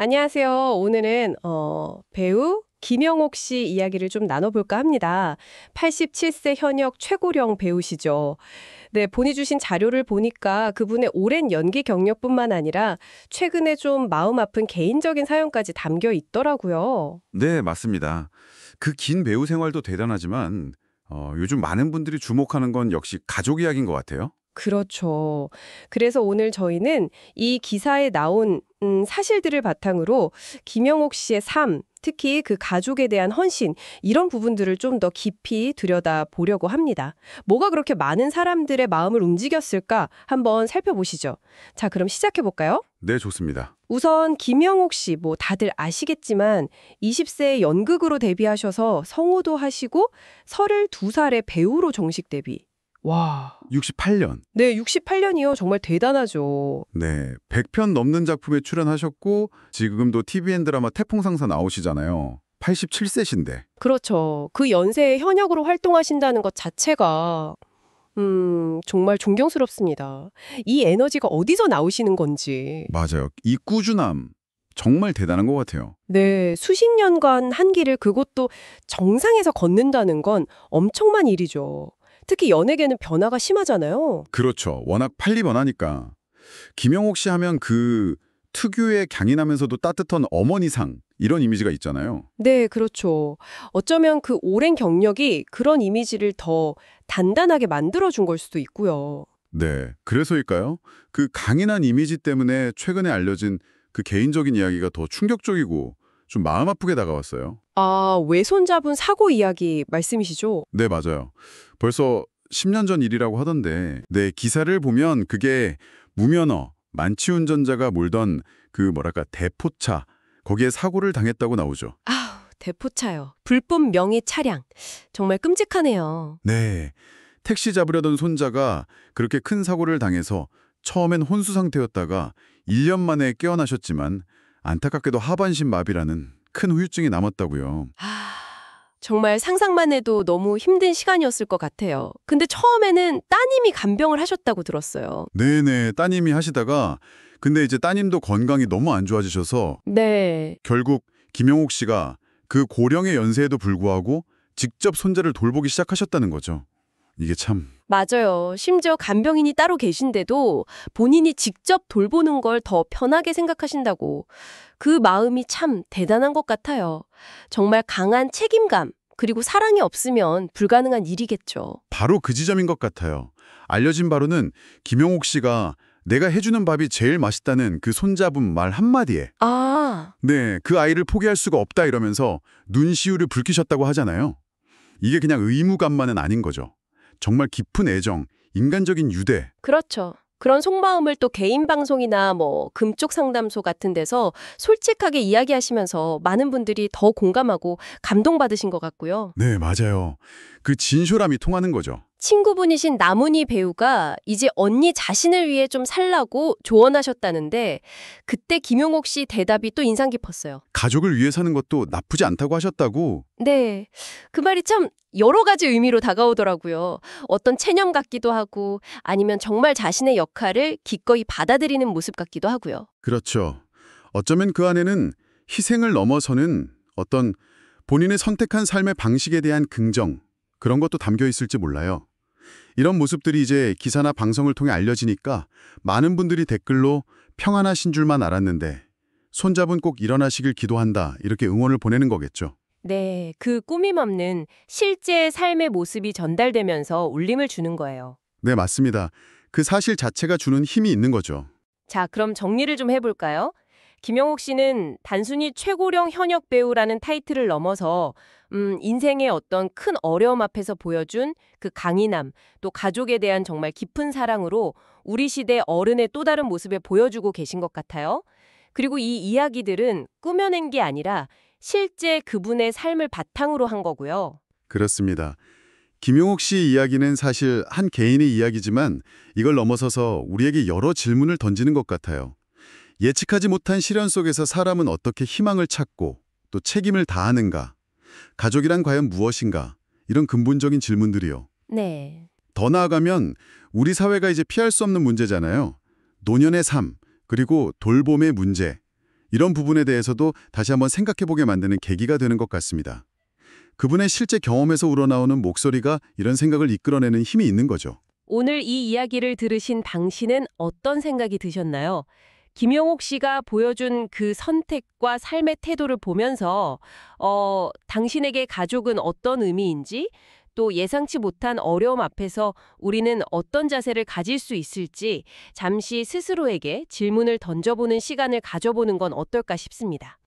안녕하세요. 오늘은 배우 김영옥 씨 이야기를 좀 나눠볼까 합니다. 87세 현역 최고령 배우시죠. 네, 보내주신 자료를 보니까 그분의 오랜 연기 경력뿐만 아니라 최근에 좀 마음 아픈 개인적인 사연까지 담겨 있더라고요. 네, 맞습니다. 그 긴 배우 생활도 대단하지만 요즘 많은 분들이 주목하는 건 역시 가족 이야기인 것 같아요. 그렇죠. 그래서 오늘 저희는 이 기사에 나온 사실들을 바탕으로 김영옥 씨의 삶, 특히 그 가족에 대한 헌신, 이런 부분들을 좀 더 깊이 들여다보려고 합니다. 뭐가 그렇게 많은 사람들의 마음을 움직였을까 한번 살펴보시죠. 자, 그럼 시작해볼까요? 네, 좋습니다. 우선 김영옥 씨, 뭐 다들 아시겠지만 20세에 연극으로 데뷔하셔서 성우도 하시고 32살에 배우로 정식 데뷔. 와. 68년. 네, 68년이요. 정말 대단하죠. 네, 100편 넘는 작품에 출연하셨고 지금도 TVN 드라마 태풍상사 나오시잖아요. 87세신데. 그렇죠. 그 연세에 현역으로 활동하신다는 것 자체가 정말 존경스럽습니다. 이 에너지가 어디서 나오시는 건지. 맞아요. 이 꾸준함 정말 대단한 것 같아요. 네, 수십 년간 한 길을 그것도 정상에서 걷는다는 건 엄청난 일이죠. 특히 연예계는 변화가 심하잖아요. 그렇죠. 워낙 팔리번하니까. 김영옥 씨 하면 그 특유의 강인하면서도 따뜻한 어머니상 이런 이미지가 있잖아요. 네, 그렇죠. 어쩌면 그 오랜 경력이 그런 이미지를 더 단단하게 만들어준 걸 수도 있고요. 네, 그래서일까요? 그 강인한 이미지 때문에 최근에 알려진 그 개인적인 이야기가 더 충격적이고 좀 마음 아프게 다가왔어요. 아, 외손잡은 사고 이야기 말씀이시죠? 네, 맞아요. 벌써 10년 전 일이라고 하던데, 네, 기사를 보면 그게 무면허, 만취운전자가 몰던 그 뭐랄까 대포차, 거기에 사고를 당했다고 나오죠. 아우, 대포차요. 불법 명의 차량. 정말 끔찍하네요. 네, 택시 잡으려던 손자가 그렇게 큰 사고를 당해서 처음엔 혼수 상태였다가 1년 만에 깨어나셨지만 안타깝게도 하반신 마비라는 큰 후유증이 남았다고요. 아, 정말 상상만 해도 너무 힘든 시간이었을 것 같아요. 근데 처음에는 따님이 간병을 하셨다고 들었어요. 네네, 따님이 하시다가 근데 이제 따님도 건강이 너무 안 좋아지셔서 네. 결국 김영옥 씨가 그 고령의 연세에도 불구하고 직접 손자를 돌보기 시작하셨다는 거죠. 이게 참... 맞아요. 심지어 간병인이 따로 계신데도 본인이 직접 돌보는 걸 더 편하게 생각하신다고. 그 마음이 참 대단한 것 같아요. 정말 강한 책임감, 그리고 사랑이 없으면 불가능한 일이겠죠. 바로 그 지점인 것 같아요. 알려진 바로는 김영옥 씨가 내가 해주는 밥이 제일 맛있다는 그 손자분 말 한마디에 아, 네, 그 아이를 포기할 수가 없다 이러면서 눈시울을 붉히셨다고 하잖아요. 이게 그냥 의무감만은 아닌 거죠. 정말 깊은 애정, 인간적인 유대. 그렇죠. 그런 속마음을 또 개인 방송이나 뭐 금쪽 상담소 같은 데서 솔직하게 이야기하시면서 많은 분들이 더 공감하고 감동받으신 것 같고요. 네, 맞아요. 그 진솔함이 통하는 거죠. 친구분이신 나문희 배우가 이제 언니 자신을 위해 좀 살라고 조언하셨다는데 그때 김용옥 씨 대답이 또 인상 깊었어요. 가족을 위해 사는 것도 나쁘지 않다고 하셨다고. 네, 그 말이 참 여러 가지 의미로 다가오더라고요. 어떤 체념 같기도 하고 아니면 정말 자신의 역할을 기꺼이 받아들이는 모습 같기도 하고요. 그렇죠. 어쩌면 그 안에는 희생을 넘어서는 어떤 본인의 선택한 삶의 방식에 대한 긍정, 그런 것도 담겨 있을지 몰라요. 이런 모습들이 이제 기사나 방송을 통해 알려지니까 많은 분들이 댓글로 평안하신 줄만 알았는데 손잡은 꼭 일어나시길 기도한다 이렇게 응원을 보내는 거겠죠. 네, 그 꾸밈 없는 실제 삶의 모습이 전달되면서 울림을 주는 거예요. 네, 맞습니다. 그 사실 자체가 주는 힘이 있는 거죠. 자, 그럼 정리를 좀 해볼까요? 김영옥 씨는 단순히 최고령 현역 배우라는 타이틀을 넘어서 인생의 어떤 큰 어려움 앞에서 보여준 그 강인함, 또 가족에 대한 정말 깊은 사랑으로 우리 시대 어른의 또 다른 모습을 보여주고 계신 것 같아요. 그리고 이 이야기들은 꾸며낸 게 아니라 실제 그분의 삶을 바탕으로 한 거고요. 그렇습니다. 김용옥 씨 이야기는 사실 한 개인의 이야기지만 이걸 넘어서서 우리에게 여러 질문을 던지는 것 같아요. 예측하지 못한 시련 속에서 사람은 어떻게 희망을 찾고 또 책임을 다하는가? 가족이란 과연 무엇인가? 이런 근본적인 질문들이요. 네. 더 나아가면 우리 사회가 이제 피할 수 없는 문제잖아요. 노년의 삶, 그리고 돌봄의 문제. 이런 부분에 대해서도 다시 한번 생각해보게 만드는 계기가 되는 것 같습니다. 그분의 실제 경험에서 우러나오는 목소리가 이런 생각을 이끌어내는 힘이 있는 거죠. 오늘 이 이야기를 들으신 당신은 어떤 생각이 드셨나요? 김용옥 씨가 보여준 그 선택과 삶의 태도를 보면서 당신에게 가족은 어떤 의미인지, 또 예상치 못한 어려움 앞에서 우리는 어떤 자세를 가질 수 있을지 잠시 스스로에게 질문을 던져보는 시간을 가져보는 건 어떨까 싶습니다.